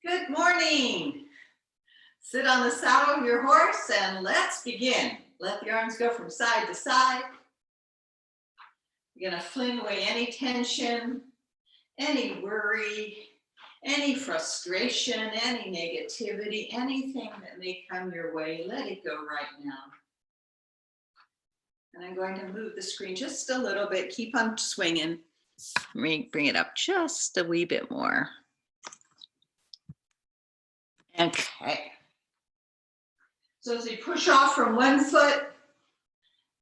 Good morning. Sit on the saddle of your horse and let's begin. Let the arms go from side to side. You're going to fling away any tension, any worry, any frustration, any negativity, anything that may come your way. Let it go right now. And I'm going to move the screen just a little bit. Keep on swinging. Bring it up just a wee bit more. Okay. So as we push off from one foot,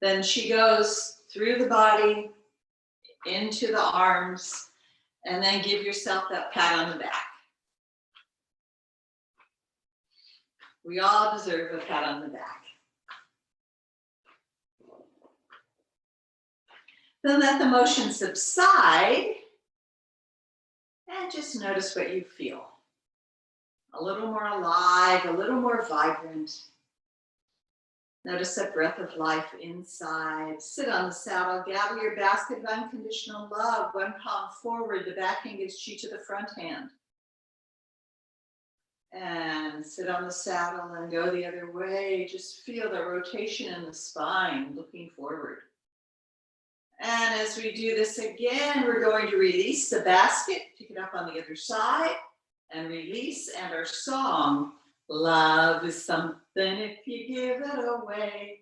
then she goes through the body, into the arms, and then give yourself that pat on the back. We all deserve a pat on the back. Then let the motion subside and just notice what you feel. A little more alive, a little more vibrant. Notice a breath of life inside. Sit on the saddle, gather your basket of unconditional love, one palm forward, the back hand gives chi to the front hand. And sit on the saddle and go the other way. Just feel the rotation in the spine, looking forward. And as we do this again, we're going to release the basket, pick it up on the other side, and release, and our song, love is something if you give it away,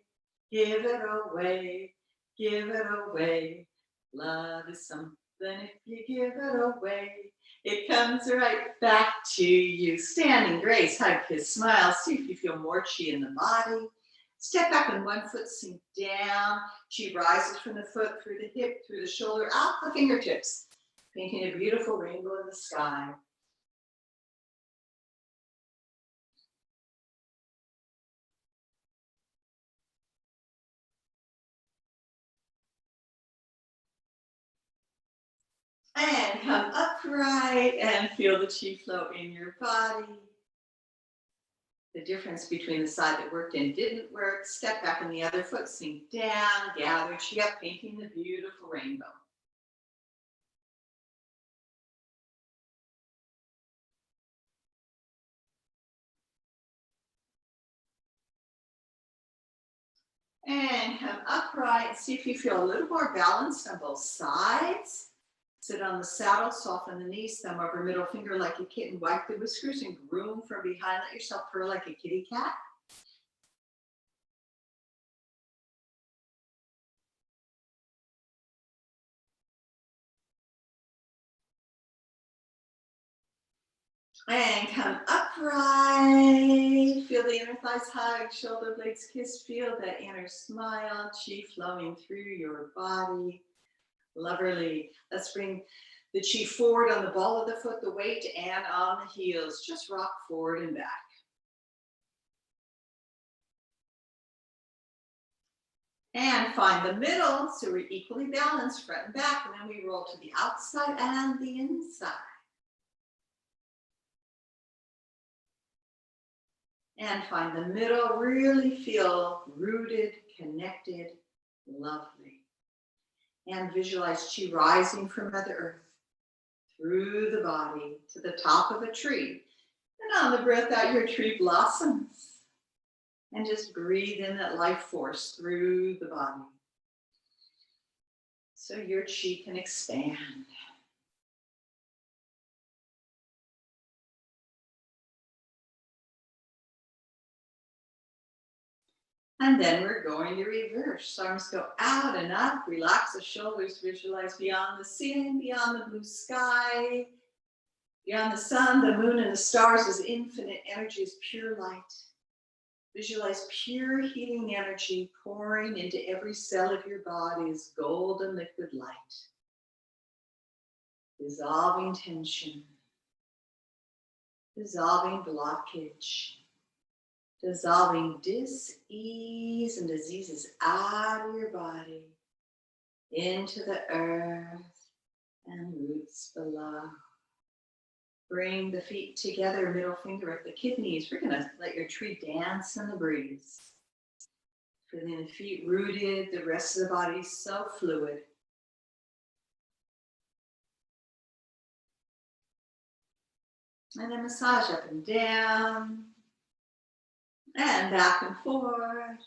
give it away, give it away. Love is something if you give it away. It comes right back to you. Standing grace, hug, kiss, smile. See if you feel more chi in the body. Step back on one foot, sink down. Chi rises from the foot, through the hip, through the shoulder, out the fingertips. Painting a beautiful rainbow in the sky. And come upright and feel the chi flow in your body. The difference between the side that worked and didn't work. Step back on the other foot, sink down, gather chi up, painting the beautiful rainbow. And come upright. See if you feel a little more balanced on both sides. Sit on the saddle, soften the knees, thumb over middle finger like a kitten, wipe the whiskers and groom from behind. Let yourself purr like a kitty cat. And come upright. Feel the inner thighs hug, shoulder blades kiss. Feel that inner smile, chi flowing through your body. Lovely. Let's bring the chi forward on the ball of the foot, the weight, and on the heels. Just rock forward and back. And find the middle, so we're equally balanced front and back, and then we roll to the outside and the inside. And find the middle, really feel rooted, connected, lovely. And visualize chi rising from Mother Earth through the body to the top of a tree. And on the breath out, your tree blossoms. And just breathe in that life force through the body. So your chi can expand. And then we're going to reverse. Arms go out and up. Relax the shoulders. Visualize beyond the ceiling, beyond the blue sky, beyond the sun, the moon, and the stars as infinite energy, is pure light. Visualize pure healing energy pouring into every cell of your body as golden liquid light. Dissolving tension. Dissolving blockage. Dissolving dis-ease and diseases out of your body, into the earth and roots below. Bring the feet together, middle finger at the kidneys. We're going to let your tree dance in the breeze. Feeling the feet rooted, the rest of the body so fluid. And then massage up and down. And back and forth.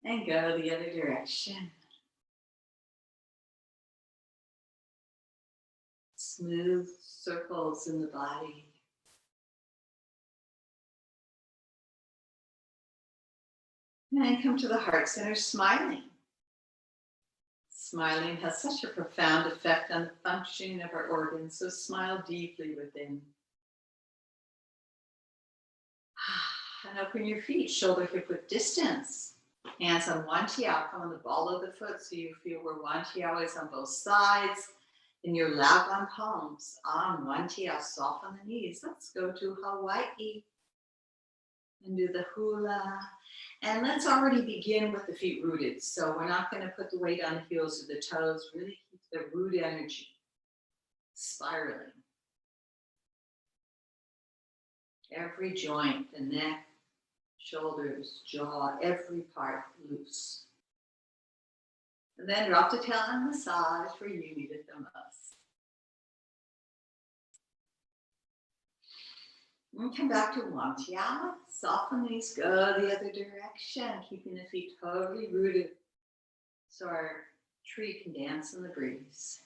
And go the other direction. Smooth circles in the body. And then come to the heart center, smiling. Smiling has such a profound effect on the functioning of our organs, so smile deeply within. And open your feet, shoulder hip width distance. Hands on one tiao, come on the ball of the foot so you feel where one tiao is on both sides. And your laban palms on one tiao, soft on the knees. Let's go to Hawaii and do the hula. And let's already begin with the feet rooted. So we're not going to put the weight on the heels or the toes. Really keep the root energy spiraling. Every joint, the neck, shoulders, jaw, every part loose. And then drop the tail and massage where you need it the most. And come back to one tiao. Soften these, go the other direction, keeping the feet totally rooted so our tree can dance in the breeze.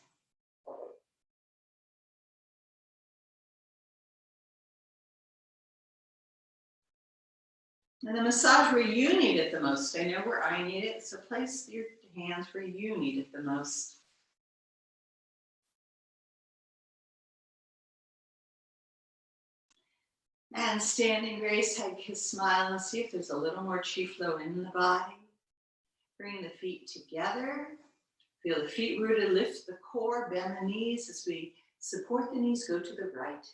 And the massage where you need it the most. I know where I need it, so place your hands where you need it the most. And standing grace, head kiss, smile, and see if there's a little more chi flow in the body. Bring the feet together. Feel the feet rooted, lift the core, bend the knees. As we support the knees, go to the right.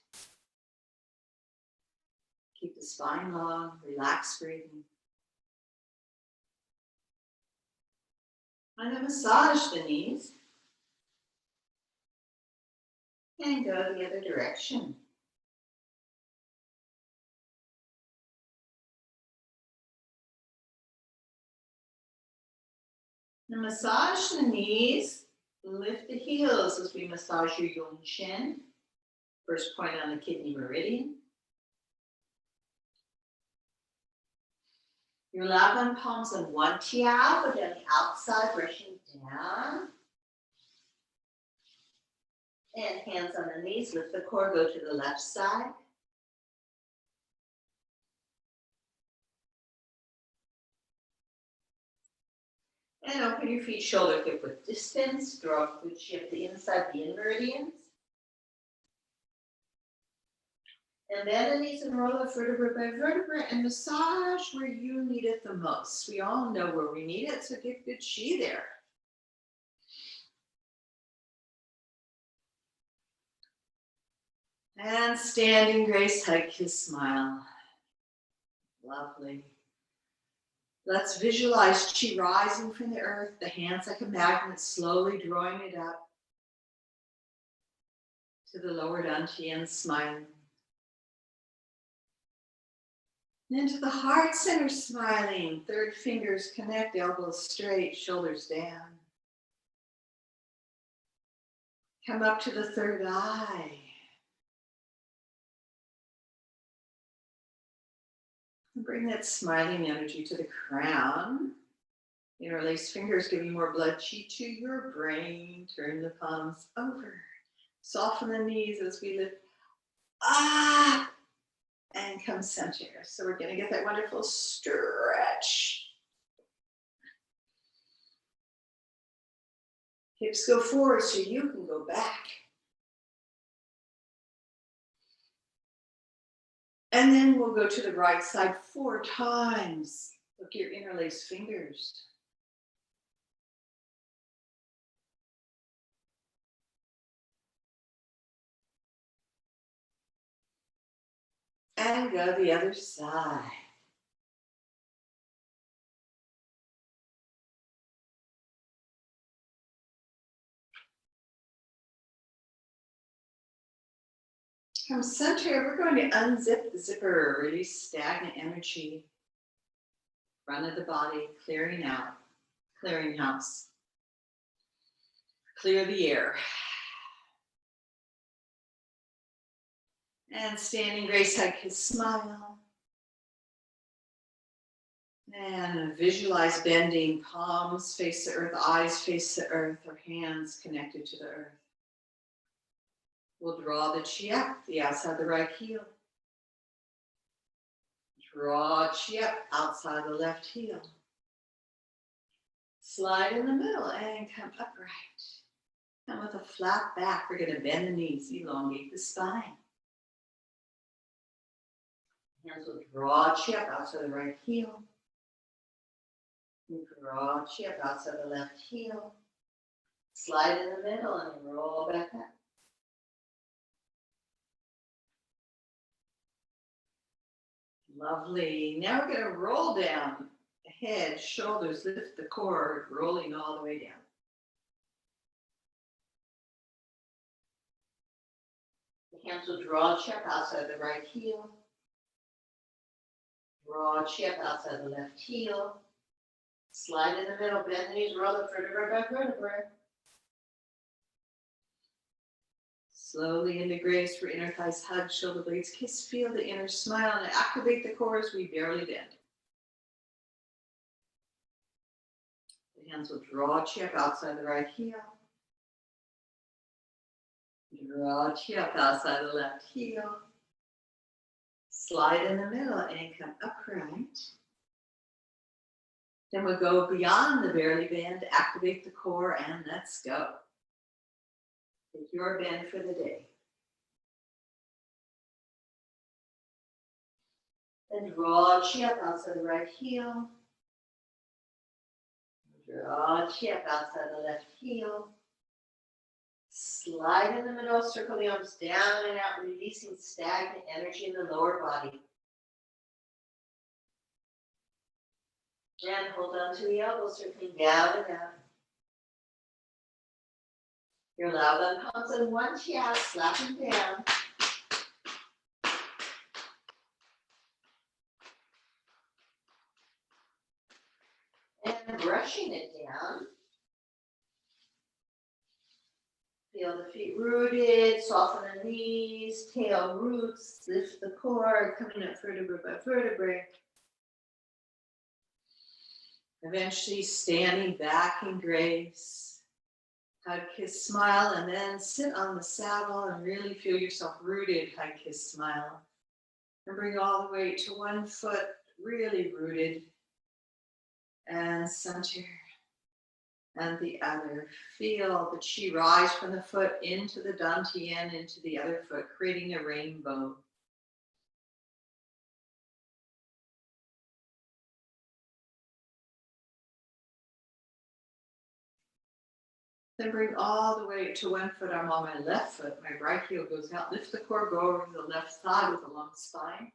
Keep the spine long, relax breathing. And then massage the knees. And go the other direction. And massage the knees, lift the heels as we massage your Yong Shin. First point on the kidney meridian. Your laban palms on one tiao, but on the outside, brushing down. And hands on the knees, lift the core, go to the left side. And open your feet, shoulder hip width distance. Draw a foot shift the inside, the in meridians. And bend the knees and roll it vertebra by vertebra and massage where you need it the most. We all know where we need it, so get good chi there. And standing grace, hug, kiss, smile. Lovely. Let's visualize chi rising from the earth, the hands like a magnet, slowly drawing it up to the lower dantian, smiling. Into the heart center, smiling. Third fingers connect, elbows straight, shoulders down. Come up to the third eye. And bring that smiling energy to the crown. Interlace fingers, giving more blood chi to your brain. Turn the palms over. Soften the knees as we lift up and come center. So we're going to get that wonderful stretch. Hips go forward so you can go back. And then we'll go to the right side 4 times. Look at your interlaced fingers. And go the other side. Come center, we're going to unzip the zipper, release stagnant energy. Front of the body, clearing out, clearing house. Clear the air. And standing grace, hug, kiss, smile. And visualize bending, palms face the earth, eyes face the earth, or hands connected to the earth. We'll draw the chi up, the outside of the right heel. Draw chi up, outside the left heel. Slide in the middle and come upright. And with a flat back, we're going to bend the knees, elongate the spine. Hands will draw chi up, outside the right heel. Draw chi up, outside the left heel. Slide in the middle and roll back up. Lovely. Now we're going to roll down the head, shoulders, lift the core, rolling all the way down. The hands will draw chi up outside the right heel. Draw chi up outside the left heel. Slide in the middle, bend the knees, roll the vertebra by vertebra. Slowly into grace for inner thighs, hug, shoulder blades, kiss, feel the inner smile, and activate the core as we barely bend. The hands will draw chi up outside the right heel. Draw chi up outside the left heel. Slide in the middle and come upright. Then we'll go beyond the barely bend, activate the core, and let's go. Take your bend for the day. Then draw chi up outside the right heel. Draw chi up outside the left heel. Slide in the middle, circle the arms down and out, releasing stagnant energy in the lower body. And hold on to the elbows, circling down and out. Your loud on palms and one chi, slap them down. And brushing it down. Feel the feet rooted, soften the knees, tail roots, lift the core, coming up vertebra by vertebra. Eventually standing back in grace. Hug, kiss, smile, and then sit on the saddle and really feel yourself rooted. Hug, kiss, smile. And bring all the way to one foot, really rooted. And center. And the other. Feel the chi rise from the foot into the dantian, into the other foot, creating a rainbow. Then bring all the way to one foot. I'm on my left foot. My right heel goes out. Lift the core, go over to the left side with a long spine.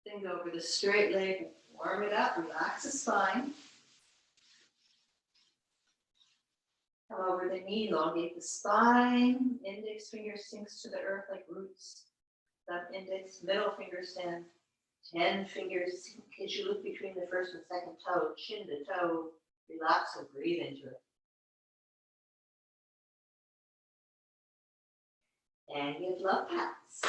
Then go over the straight leg, warm it up, relax the spine. Come over the knee, elongate the spine. Index finger sinks to the earth like roots. Thumb index, middle finger stand. 10 fingers sink as you look between the first and second toe, chin to toe. Relax and breathe into it. And give love pats.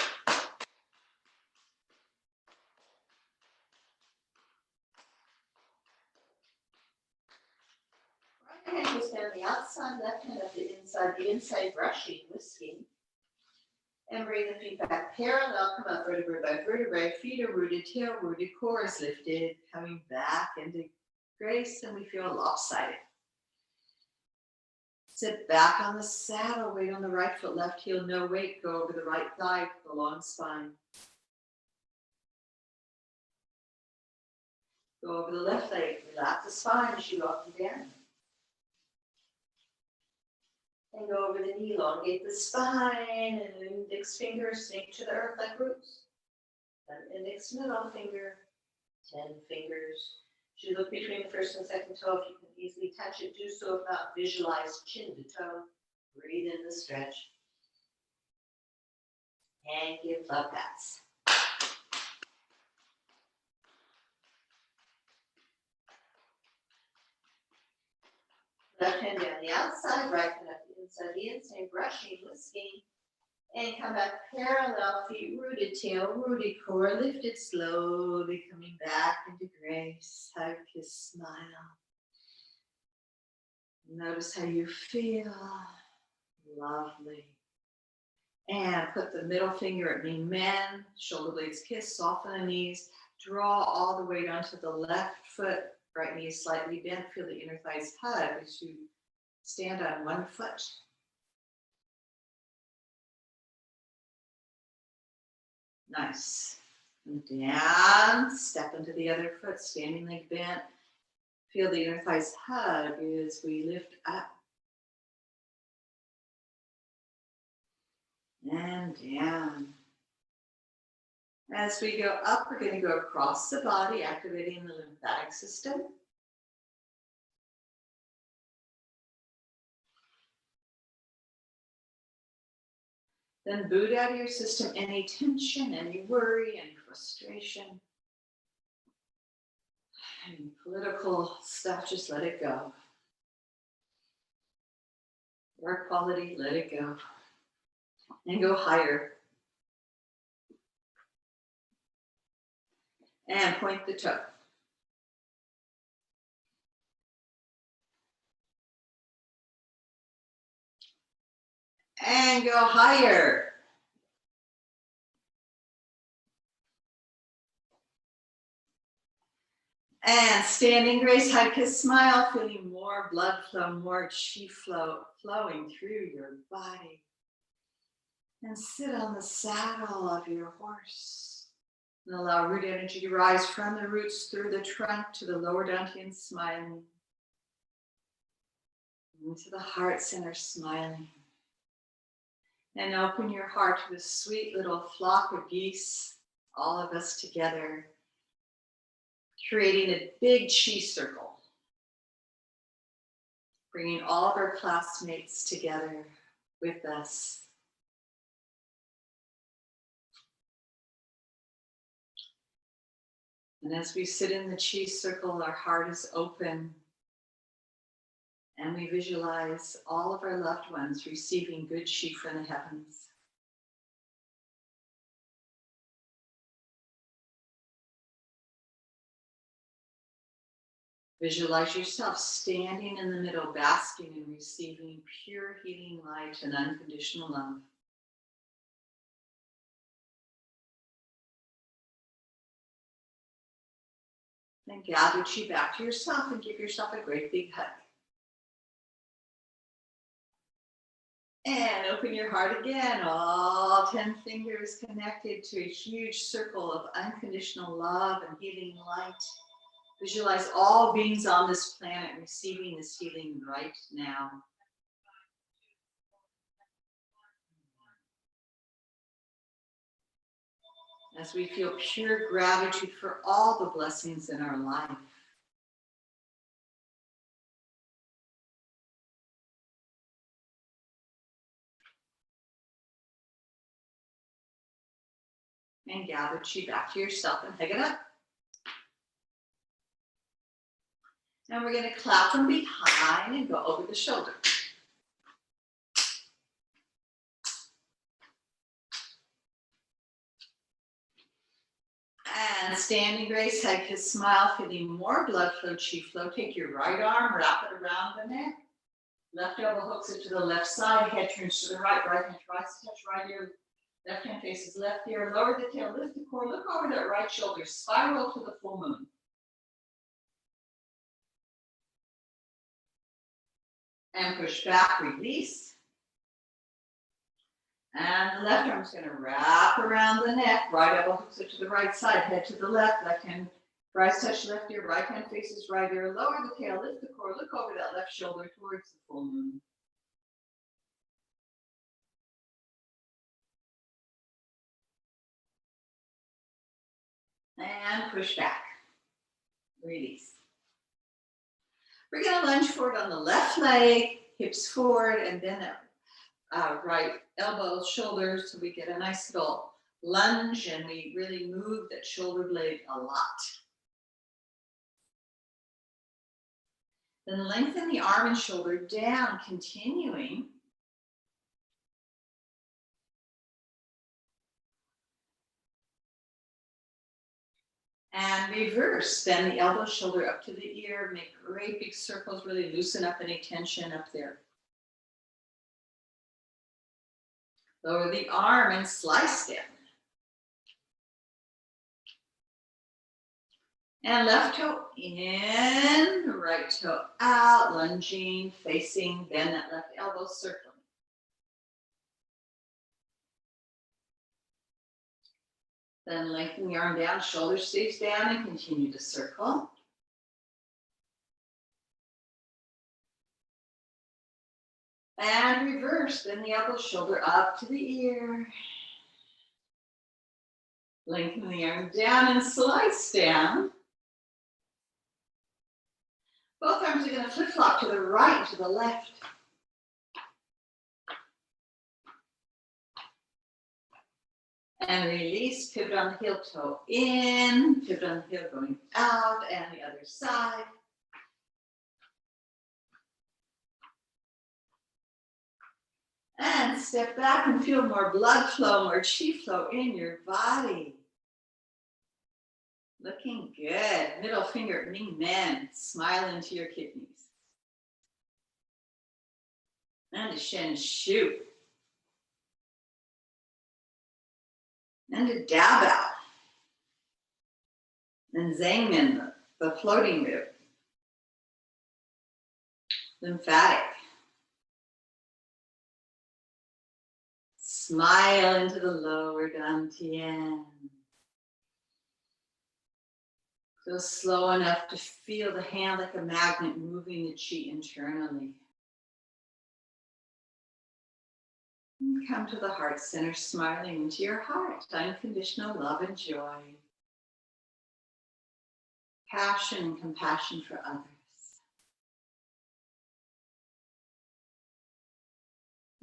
Right hand goes down the outside, left hand up the inside brushing, whisking. And bring the feet back parallel, come up vertebra by vertebra, feet are rooted, tail rooted, core is lifted, coming back into grace, and we feel lopsided. Sit back on the saddle, weight on the right foot, left heel, no weight, go over the right thigh with the long spine. Go over the left leg, relax the spine as you walk it down. And go over the knee, elongate the spine, and index finger sink to the earth like roots. And index middle finger, 10 fingers. As you look between the first and second toe, if you can easily touch it, do so. If not, visualize chin to toe. Breathe in the stretch. And give love pats. Left hand down the outside, right hand up the inside, same brushing, whisking. And come back parallel, feet rooted, tail rooted, core lifted, slowly coming back into grace. Hug, kiss, smile. Notice how you feel. Lovely. And put the middle finger at me, men, shoulder blades kiss, soften the knees, draw all the weight onto the left foot, right knee is slightly bent, feel the inner thighs hug as you stand on one foot. Nice. And down, step into the other foot, standing leg bent. Feel the inner thighs hug as we lift up. And down. As we go up, we're going to go across the body, activating the lymphatic system. Then boot out of your system any tension, any worry, any frustration, any political stuff, just let it go. Work quality, let it go. And go higher. And point the toe. And go higher. And standing grace, hug, kiss, smile, feeling more blood flow, more chi flow flowing through your body. And sit on the saddle of your horse. And allow root energy to rise from the roots through the trunk to the lower dantian, smiling. Into the heart center, smiling. And open your heart to this sweet little flock of geese, all of us together, creating a big chi circle, bringing all of our classmates together with us. And as we sit in the chi circle, our heart is open, and we visualize all of our loved ones receiving good chi from the heavens. Visualize yourself standing in the middle, basking and receiving pure healing light and unconditional love. Then gather chi back to yourself and give yourself a great big hug. And open your heart again, all 10 fingers connected to a huge circle of unconditional love and healing light. Visualize all beings on this planet receiving this healing right now. As we feel pure gratitude for all the blessings in our life. And gather chi back to yourself and hug it up. And we're going to clap from behind and go over the shoulder. And standing grace, hug, kiss, smile, feeling more blood flow, chi flow. Take your right arm, wrap it around the neck. Left elbow hooks it to the left side, head turns to the right, right hand tries to touch right ear, left hand faces left ear, lower the tail, lift the core, look over that right shoulder, spiral to the full moon. And push back, release. And the left arm's going to wrap around the neck, right elbow hooks it to the right side, head to the left hand tries to touch left ear, right hand faces right ear, lower the tail, lift the core, look over that left shoulder towards the full moon. And push back, release. We're going to lunge forward on the left leg, hips forward, and then right elbow, shoulders, so we get a nice little lunge, and we really move that shoulder blade a lot. Then lengthen the arm and shoulder down, continuing And reverse, bend the elbow, shoulder up to the ear, make great big circles, really loosen up any tension up there. Lower the arm and slice down. And left toe in, right toe out, lunging, facing, bend that left elbow, circling. Then lengthen the arm down, shoulder stays down, and continue to circle. And reverse, bend the elbow, shoulder up to the ear. Lengthen the arm down and slice down. Both arms are going to flip-flop to the right and to the left. And release, pivot on the heel, toe in, pivot on the heel, going out, and the other side. And step back and feel more blood flow, more chi flow in your body. Looking good. Middle finger, Ming Men. Smile into your kidneys. And a Shen Shu. And a Dao Bao. And Zhang Min, the floating move. Lymphatic. Smile into the lower dantian. Go slow enough to feel the hand like a magnet moving the chi internally. And come to the heart center, smiling into your heart. Unconditional love and joy. Passion and compassion for others.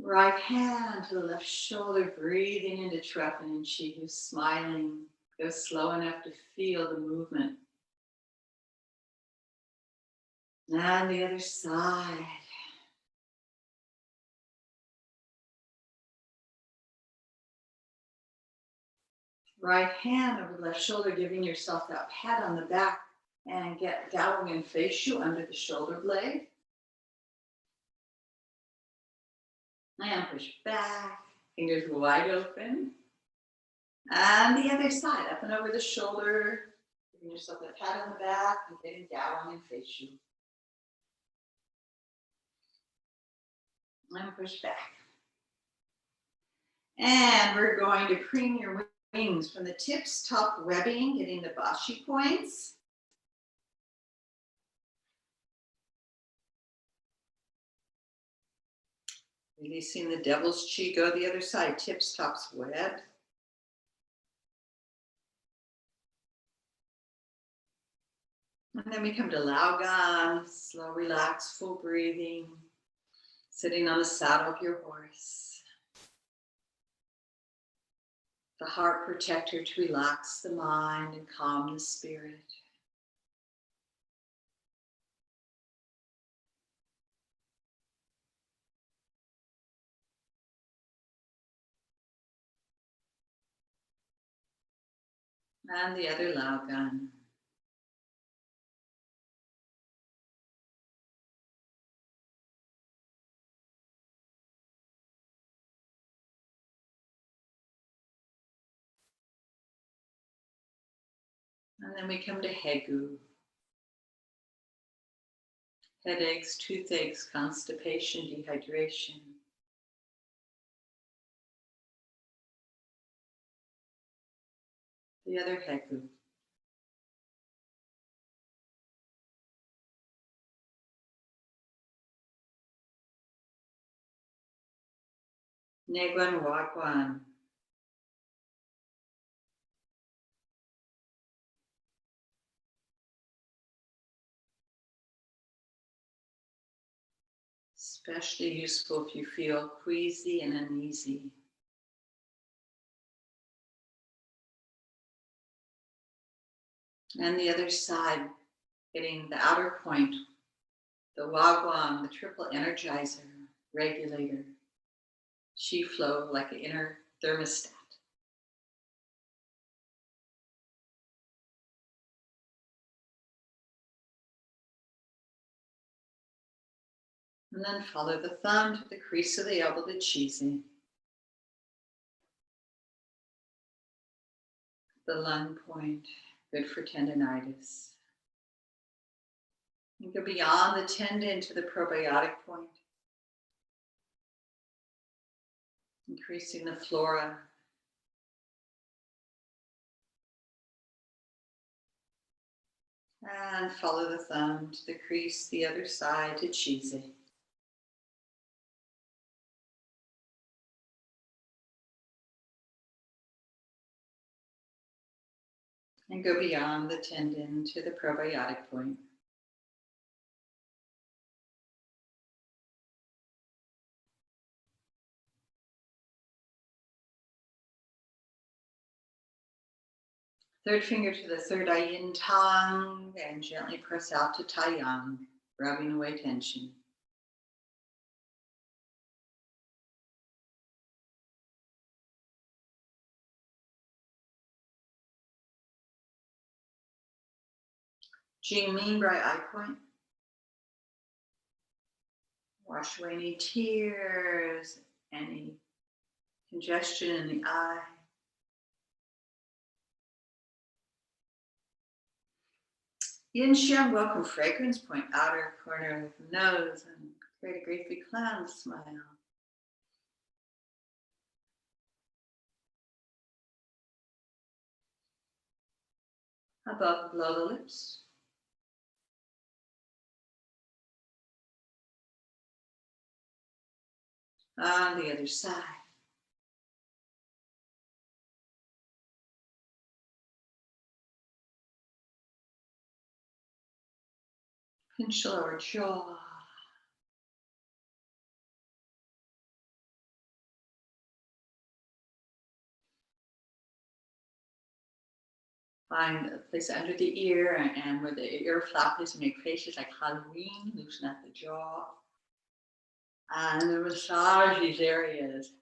Right hand to the left shoulder, breathing into Trepan and Chi, who's smiling. Go slow enough to feel the movement. And the other side. Right hand over the left shoulder, giving yourself that pat on the back and get Dao and face Shu under the shoulder blade. And push back, fingers wide open. And the other side, up and over the shoulder, giving yourself a pat on the back and getting Dao and face Shu. And push back. And we're going to preen your wings from the tips, top webbing, getting the bashi points. Releasing the devil's chi, go the other side, tips, tops, web. And then we come to Laogan, slow, relax, full breathing, sitting on the saddle of your horse. The heart protector to relax the mind and calm the spirit. And the other Laogan. And then we come to Hegu. Headaches, toothaches, constipation, dehydration. The other Hegu. Neguan Wagwan. Especially useful if you feel queasy and uneasy. And the other side, getting the outer point, the Wagwan, the triple energizer, regulator, chi flow like an inner thermostat. And then follow the thumb to the crease of the elbow to Qigong. The lung point, good for tendinitis. You go beyond the tendon to the probiotic point, increasing the flora. And follow the thumb to the crease, the other side to Qigong. And go beyond the tendon to the probiotic point. Third finger to the third eye yin tongue and gently press out to Tai Yang, rubbing away tension. Jing Ming, right eye point. Wash away any tears, any congestion in the eye. Yin Xiang, welcome fragrance point, outer corner of the nose, and create a great big clown smile. Above, below the lips. On the other side. Pinch the lower jaw. Find a place under the ear and where the ear flap is, make faces like Halloween, loosen up the jaw. And massage these areas.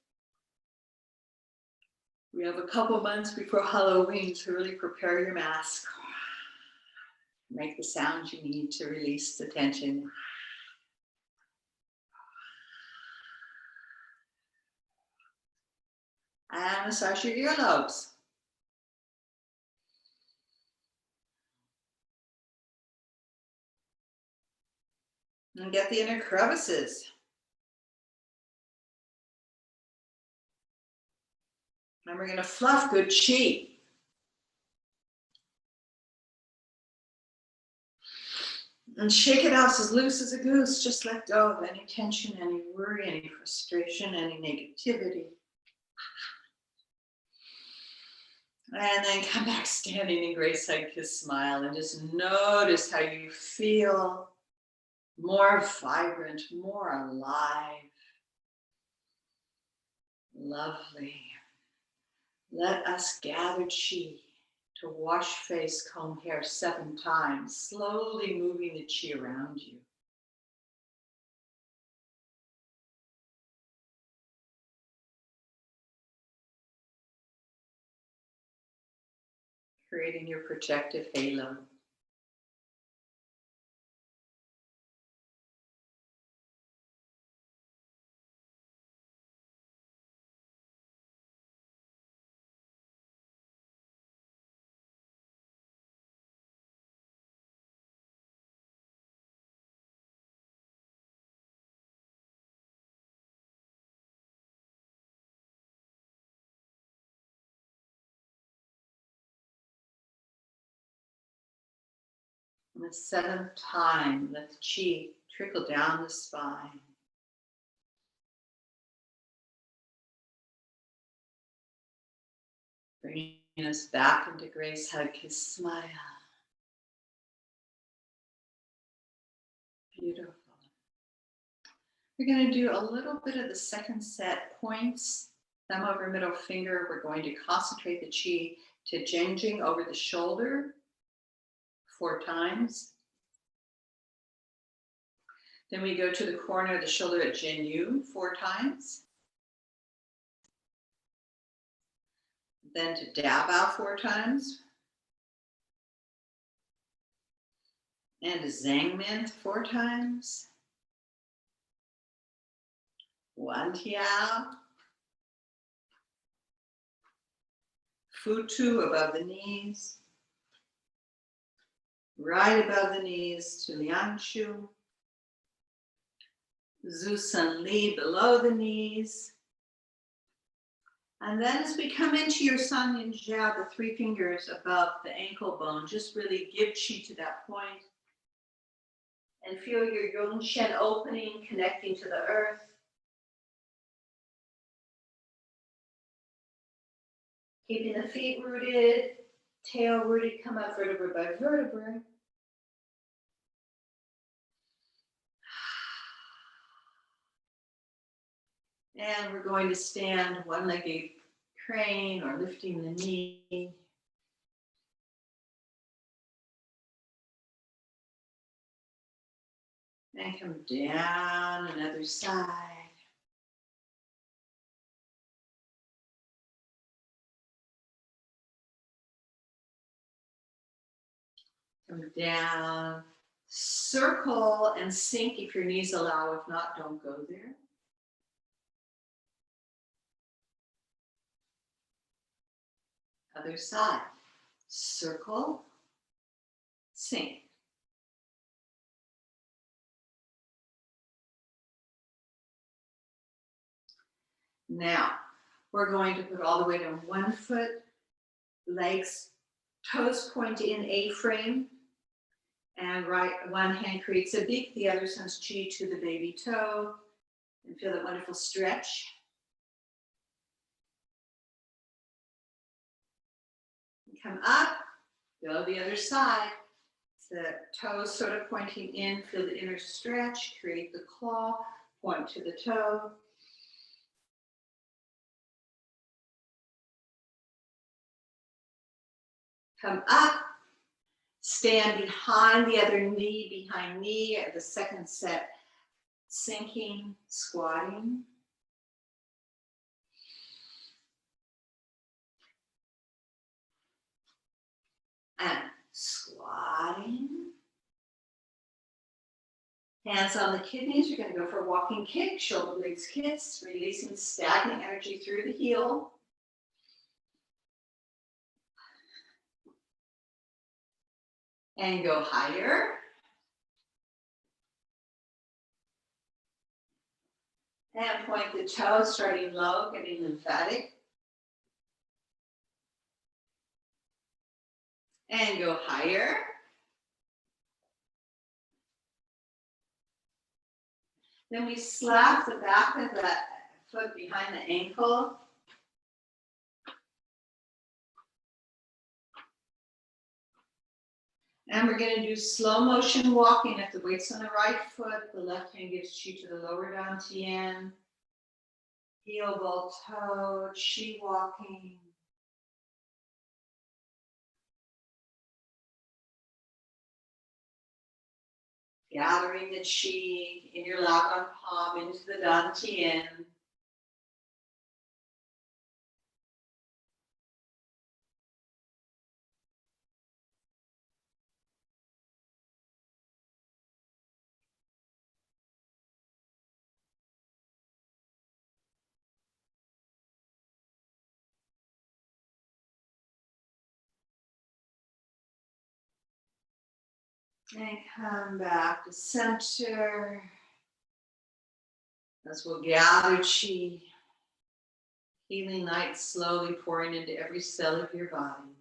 We have a couple months before Halloween, so really prepare your mask. Make the sounds you need to release the tension. And massage your earlobes. And get the inner crevices. And we're going to fluff good chi. And shake it out as loose as a goose. Just let go of any tension, any worry, any frustration, any negativity. And then come back standing in grace, hug, kiss, smile, and just notice how you feel more vibrant, more alive. Lovely. Let us gather chi to wash face, comb hair 7 times, slowly moving the chi around you. Creating your protective halo. And the 7th time, let the chi trickle down the spine. Bringing us back into grace, hug, kiss, smile. Beautiful. We're going to do a little bit of the second set points. Thumb over middle finger. We're going to concentrate the chi to Jing over the shoulder 4 times. Then we go to the corner of the shoulder at Jin Yu 4 times. Then to dab out 4 times. And to Zhang Min 4 times. One tiao. Futu above the knees. Right above the knees to Liangshu. Zusan Li below the knees. And then as we come into your San Yin Jia, the 3 fingers above the ankle bone, just really give qi to that point. And feel your Yongshen opening, connecting to the earth. Keeping the feet rooted, tail rooted, come up vertebra by vertebra. And we're going to stand one-legged crane or lifting the knee. And come down another side. Come down, circle and sink if your knees allow. If not, don't go there. Other side, circle, sink. Now, we're going to put all the weight on one foot, legs, toes point in A-frame, and one hand creates a beak, the other sends chi to the baby toe, and feel that wonderful stretch. Come up, go the other side. The toes sort of pointing in, feel the inner stretch, create the claw, point to the toe. Come up, stand behind the other knee, behind knee at the second set, sinking, squatting. And squatting. Hands on the kidneys, you're going to go for a walking kick, shoulder blades kiss, releasing stagnant energy through the heel. And go higher. And point the toes, starting low, getting lymphatic. And go higher. Then we slap the back of that foot behind the ankle. And we're going to do slow motion walking. If the weight's on the right foot, the left hand gives chi to the lower dantian. Heel, ball, toe, chi walking. Gathering the chi in your Lagan palm into the dantian. And come back to center. As we'll gather chi. Healing light slowly pouring into every cell of your body.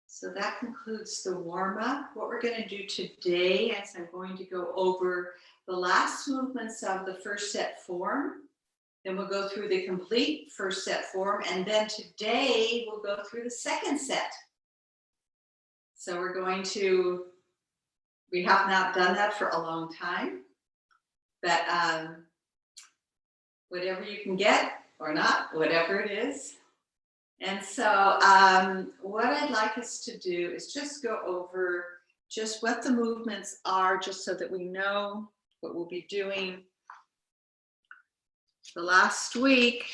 So that concludes the warm-up. What we're going to do today is I'm going to go over the last movements of the first set form. Then we'll go through the complete first set form. And then today we'll go through the second set. So we have not done that for a long time. But whatever you can get or not, whatever it is. And so what I'd like us to do is just go over just what the movements are, just so that we know what we'll be doing. The last week,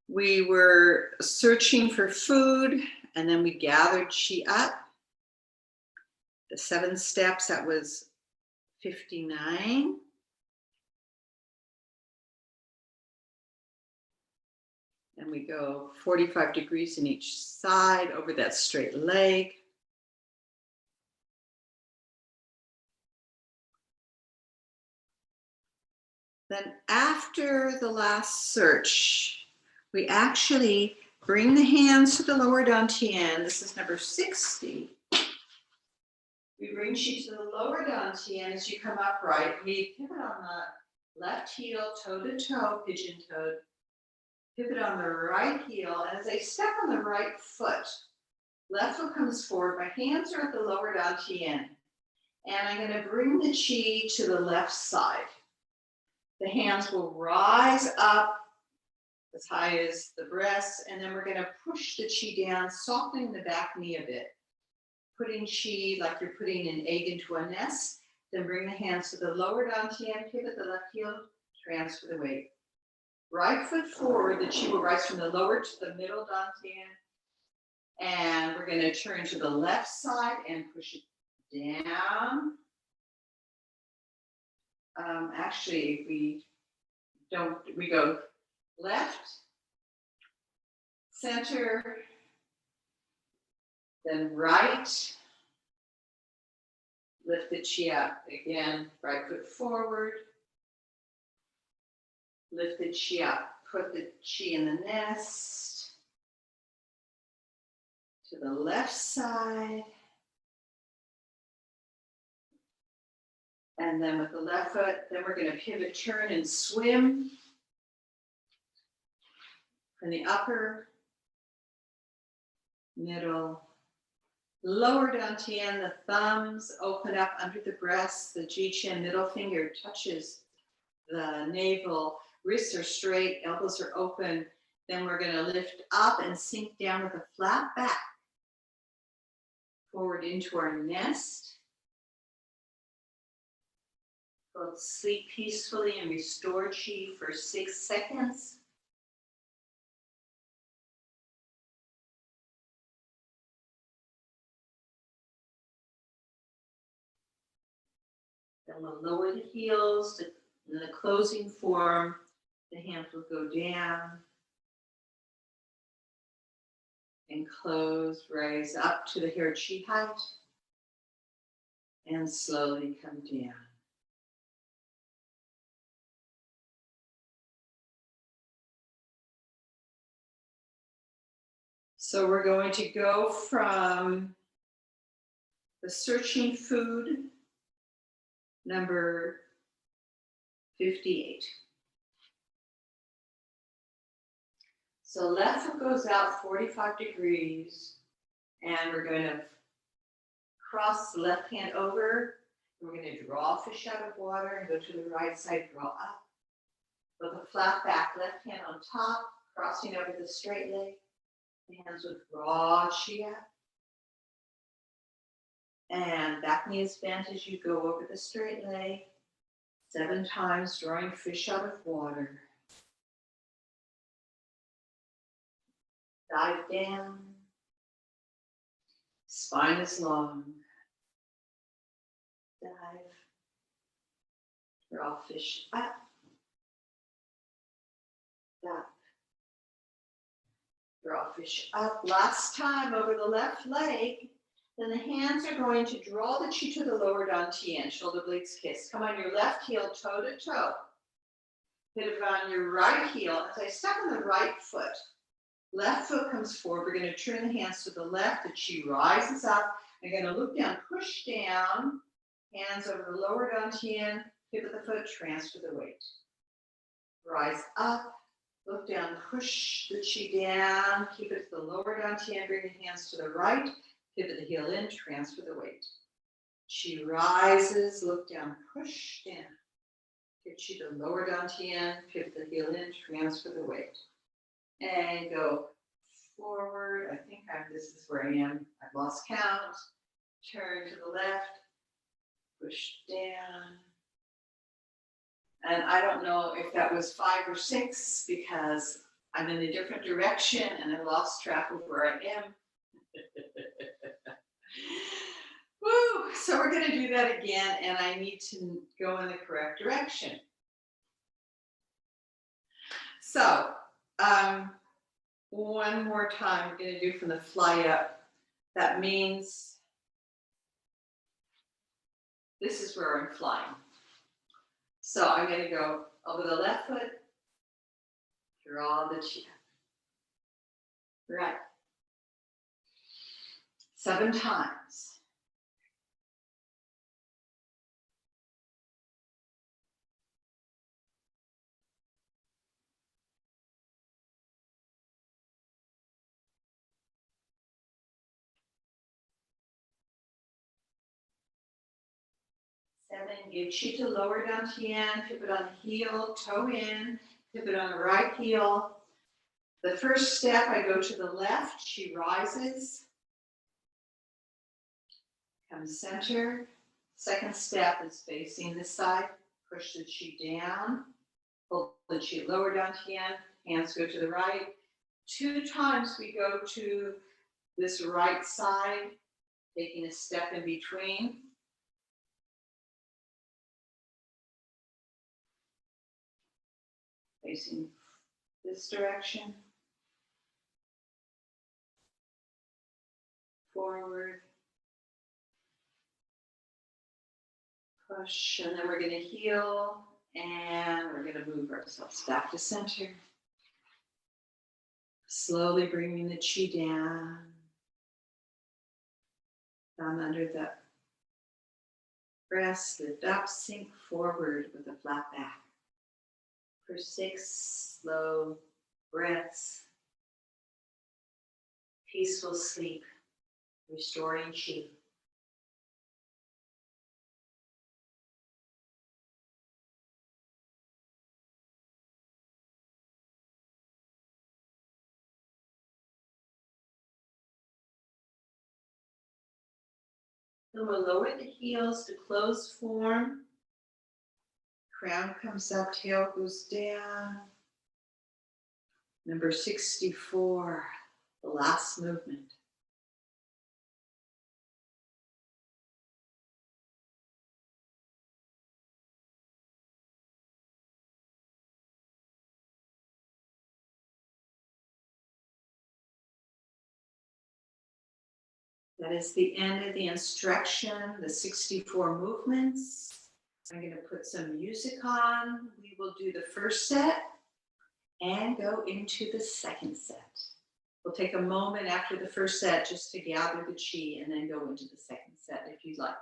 We were searching for food, and then we gathered chi up. The 7 steps, that was 59. And we go 45 degrees in each side over that straight leg. Then after the last search, we actually bring the hands to the lower dantian. This is number 60. We bring chi to the lower dantian as you come upright. We pivot on the left heel, toe to toe, pigeon toed. Pivot on the right heel, and as I step on the right foot, left foot comes forward. My hands are at the lower dantian, and I'm going to bring the chi to the left side. The hands will rise up as high as the breasts, and then we're going to push the chi down, softening the back knee a bit. Putting chi like you're putting an egg into a nest. Then bring the hands to the lower dantian, pivot the left heel, transfer the weight. Right foot forward, the chi will rise from the lower to the middle dantian. And we're going to turn to the left side and push it down. Actually, we go left, center, then right. Lift the chi up. Again, right foot forward. Lift the chi up. Put the chi in the nest. To the left side. And then with the left foot, then we're going to pivot, turn, and swim. From the upper, middle, lower dantian, the thumbs open up under the breasts, the ji-chin middle finger touches the navel, wrists are straight, elbows are open. Then we're going to lift up and sink down with a flat back. Forward into our nest. We'll sleep peacefully and restore chi for 6 seconds. Then we'll lower the heels in the closing form. The hands will go down and close, rise up to the hair chi height, and slowly come down. So we're going to go from the searching food, number 58. So left foot goes out 45 degrees, and we're going to cross the left hand over. We're going to draw fish out of water and go to the right side, draw up. With a flat back, left hand on top, crossing over the straight leg. The hands would draw chi up. And back knee is bent as you go over the straight leg. 7 times, drawing fish out of water. Dive down. Spine is long. Dive. Draw fish up. Up. Draw fish up. Last time over the left leg. Then the hands are going to draw the chi to the lower dantian. Shoulder blades kiss. Come on your left heel, toe to toe. Pivot on your right heel. As I step on the right foot, left foot comes forward. We're going to turn the hands to the left. The chi rises up. I'm going to look down, push down. Hands over the lower dantian. Pivot the foot, transfer the weight. Rise up. Look down, push the chi down. Keep it to the lower dantian. Bring the hands to the right. Pivot the heel in, transfer the weight. Chi rises, look down, push down. Get chi to the lower dantian, pivot the heel in, transfer the weight. And go forward. I think this is where I am. I've lost count. Turn to the left, push down. And I don't know if that was 5 or 6 because I'm in a different direction and I lost track of where I am. Woo! So we're going to do that again, and I need to go in the correct direction. So one more time, we're going to do from the fly up. That means this is where I'm flying. So I'm going to go over the left foot, draw the chi. Right. 7 times. Give chi to lower dantian, tip it on the heel, toe in, tip it on the right heel. The first step, I go to the left, chi rises, comes center. Second step is facing this side, push the chi down, pull the chi lower dantian, hands go to the right. 2 times we go to this right side, taking a step in between. Facing this direction, forward, push, and then we're going to heel, and we're going to move ourselves back to center. Slowly bringing the chi down, thumb under the breast, lift up, sink forward with a flat back. For 6 slow breaths, peaceful sleep, restoring chi. Then we'll lower the heels to closed form. Crown comes up, tail goes down. Number 64, the last movement. That is the end of the instruction, the 64 movements. I'm going to put some music on. We will do the first set and go into the second set. We'll take a moment after the first set just to gather the chi and then go into the second set if you'd like.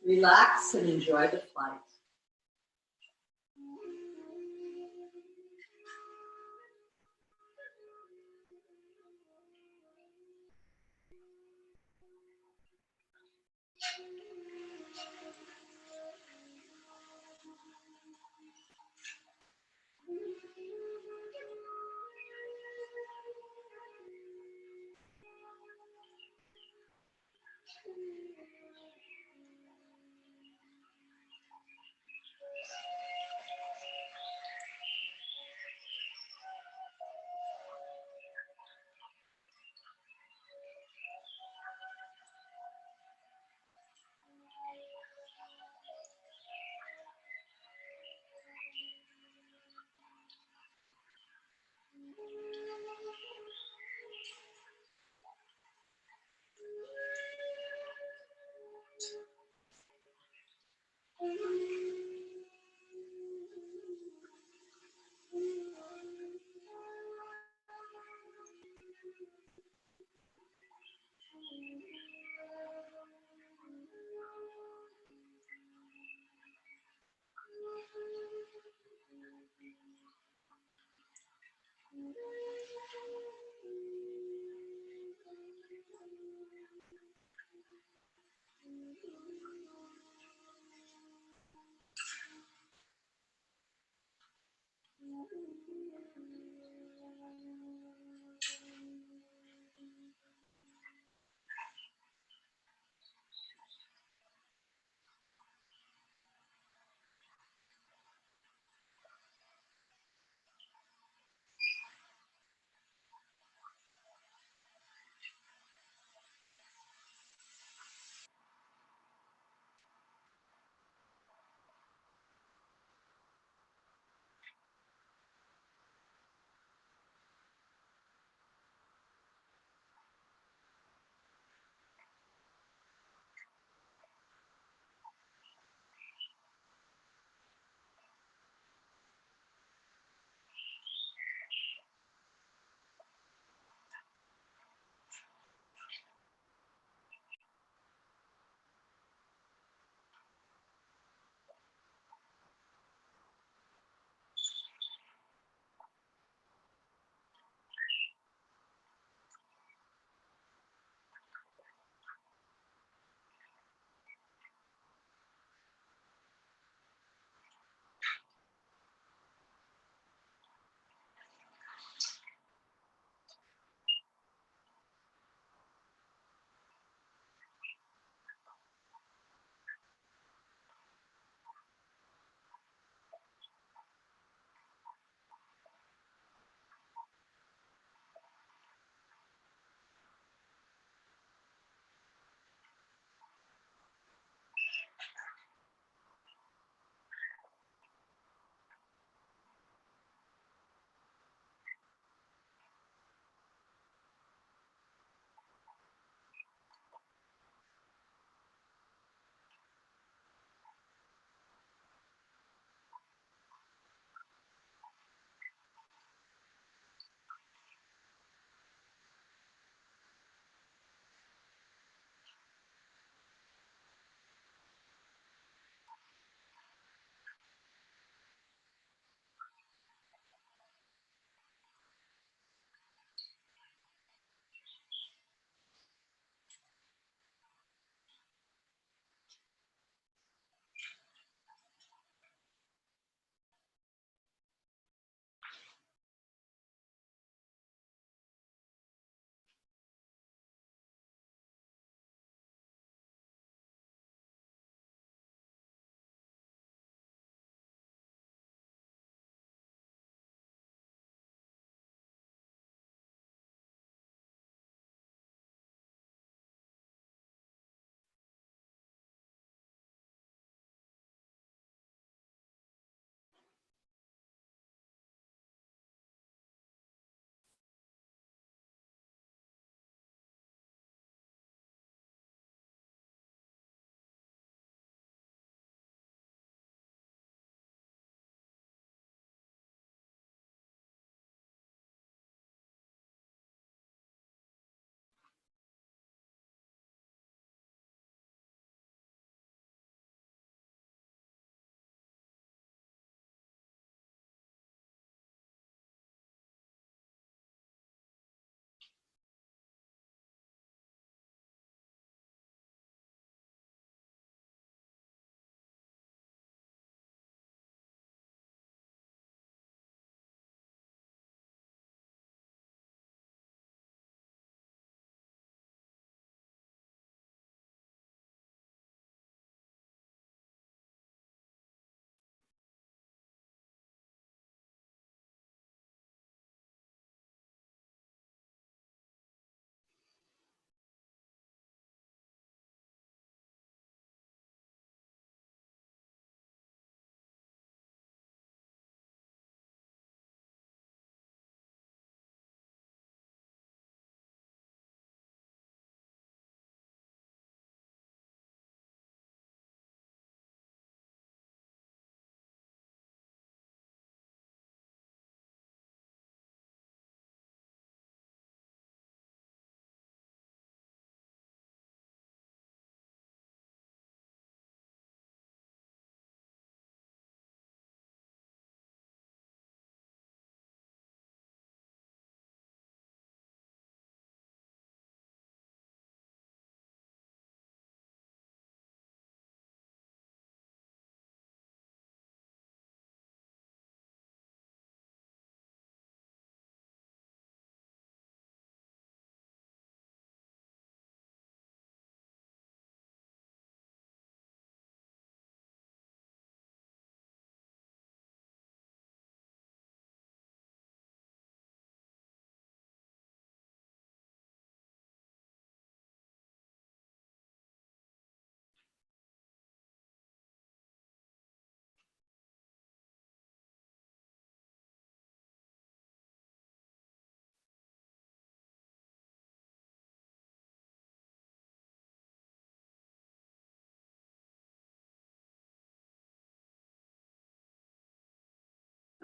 Relax and enjoy the flight.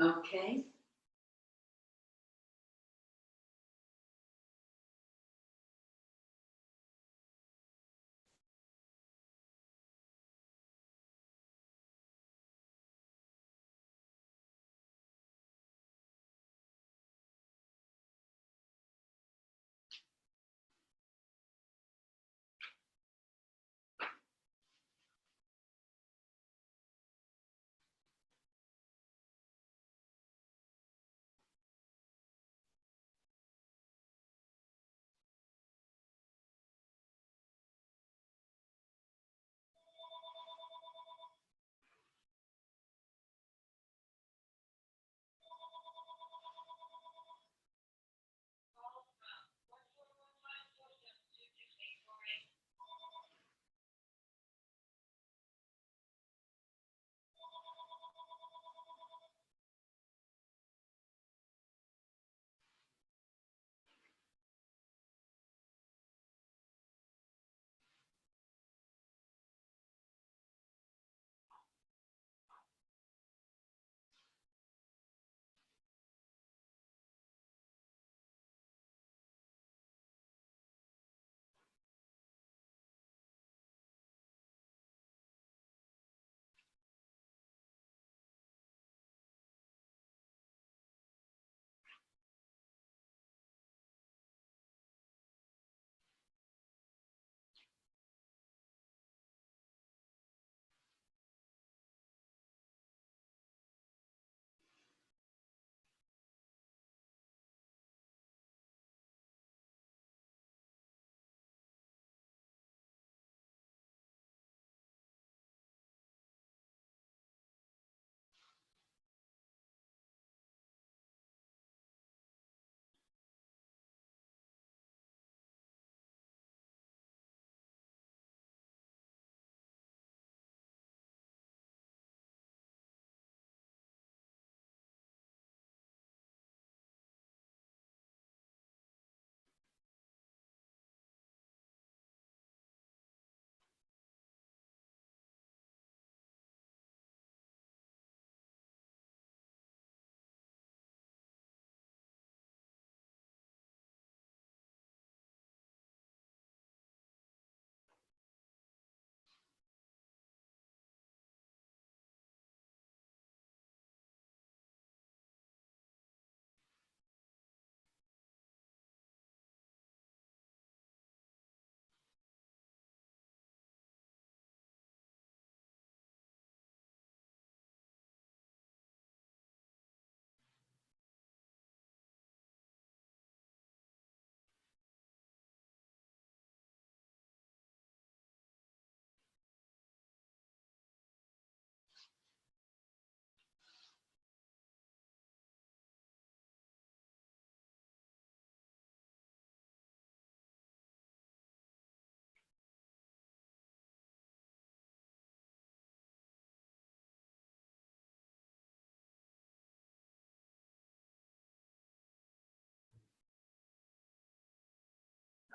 Okay.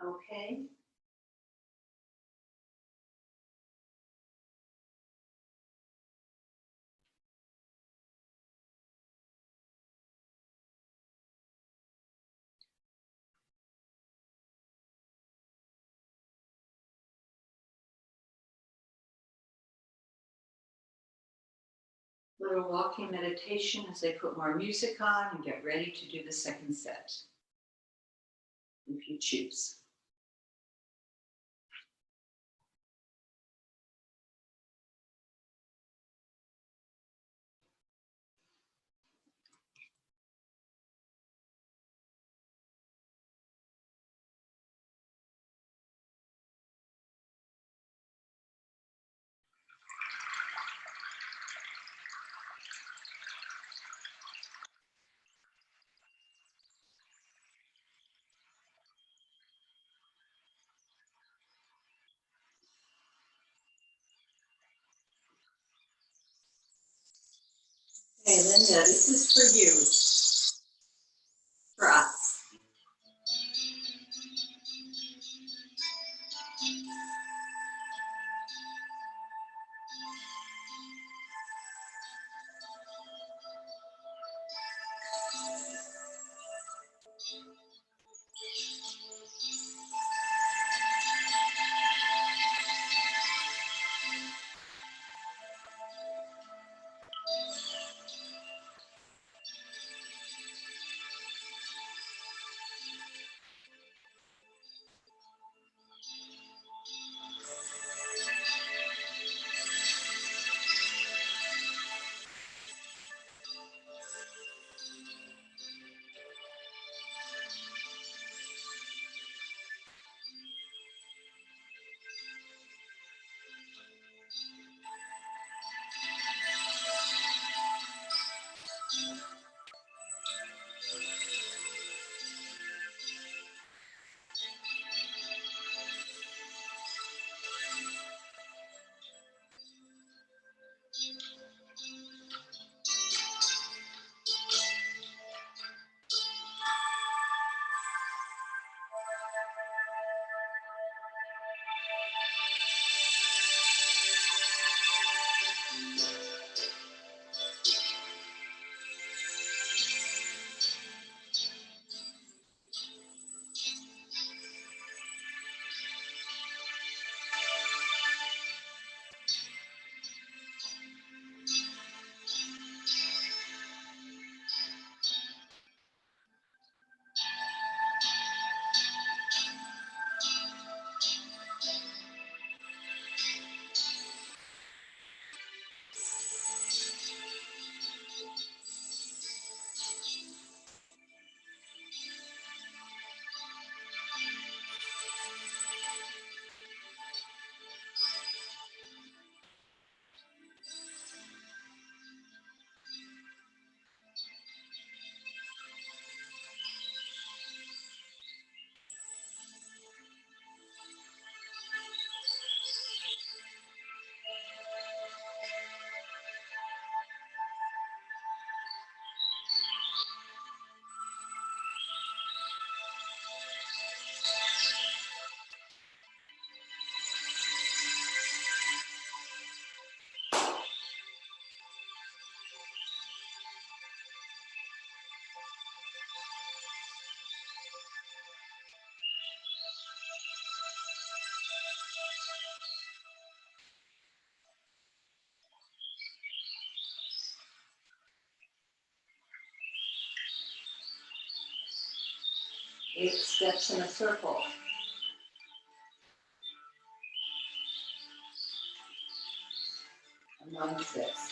Okay. Little walking meditation as I put more music on and get ready to do the second set, if you choose. Hey, Linda, this is for you, for us. 8 steps in a circle. And 1 6.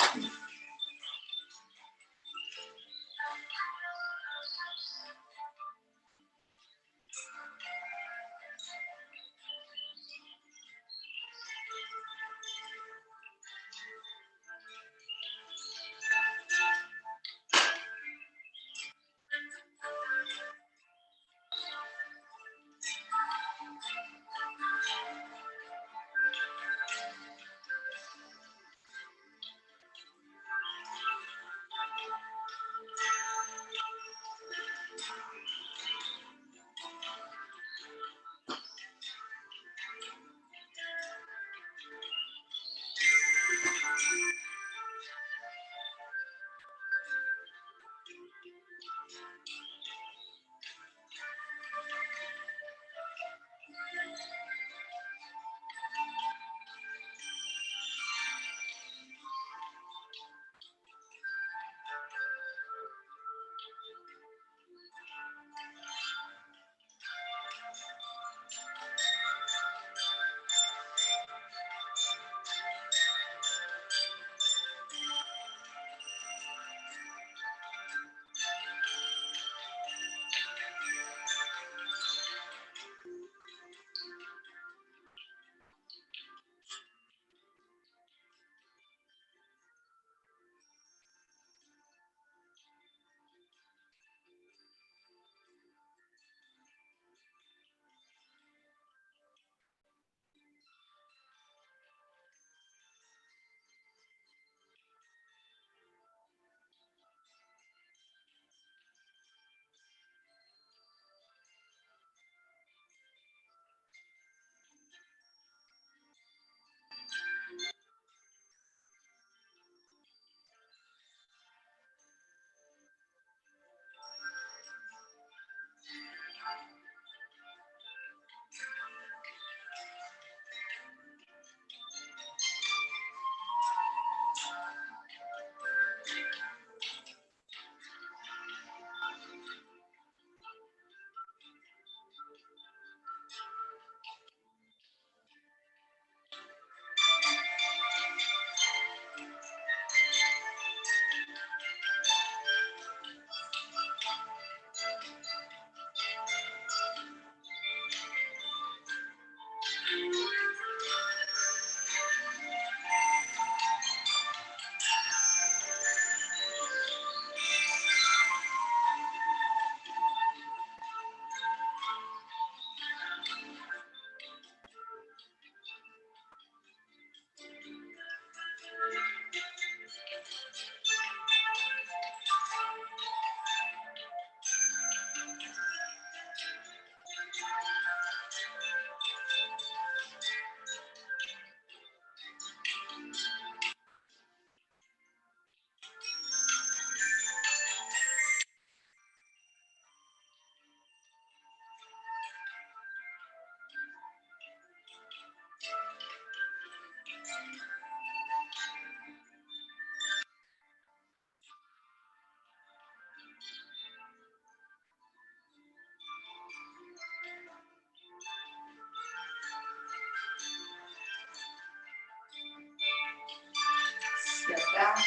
Step back.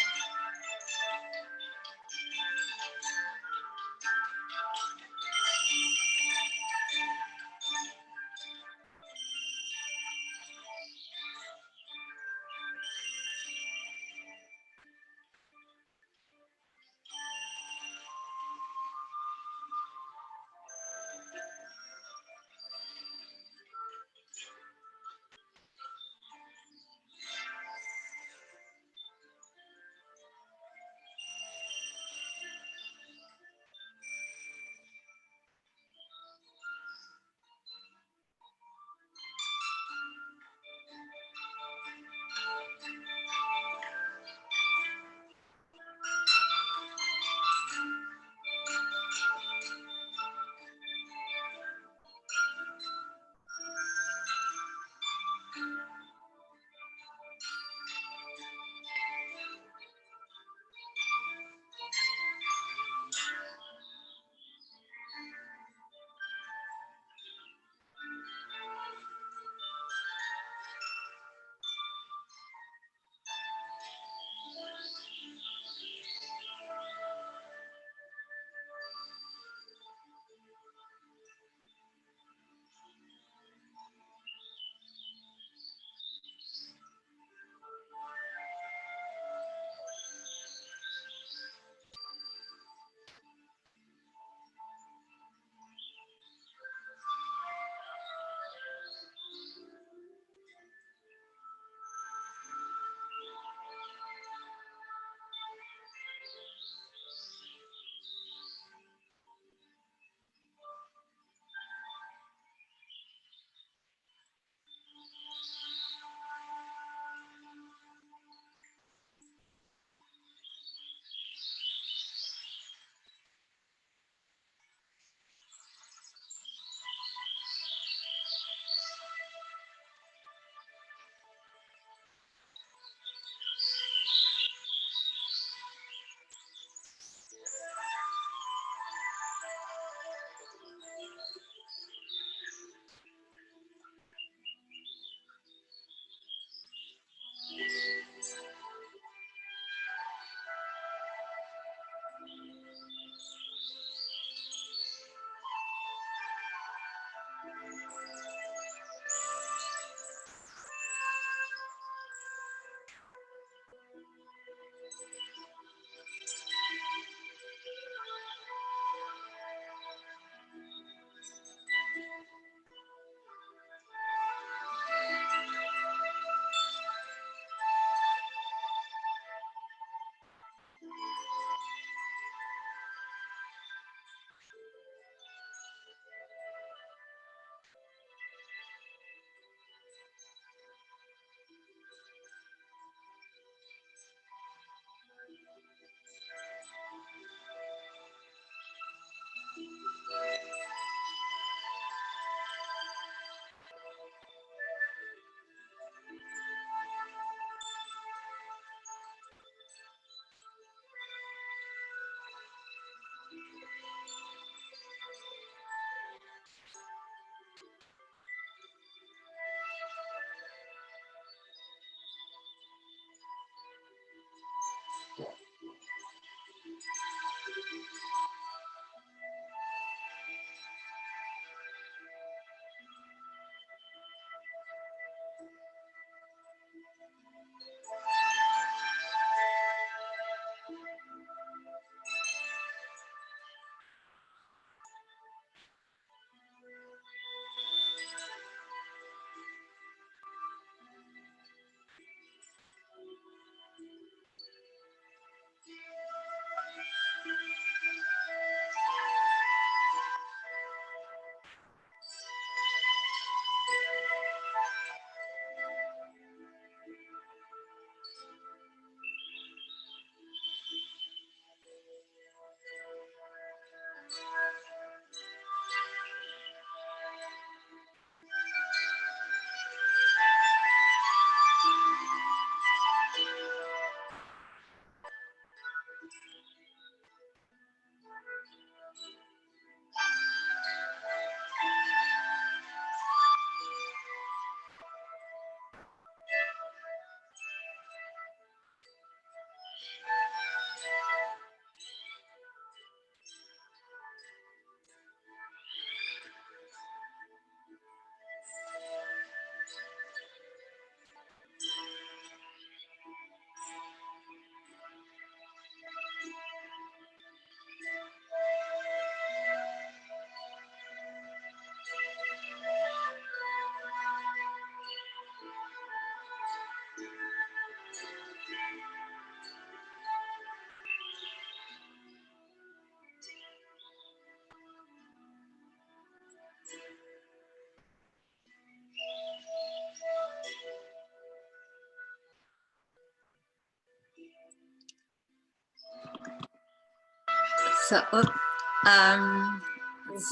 So, let's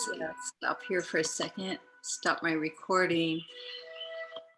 see, stop here for a second, stop my recording.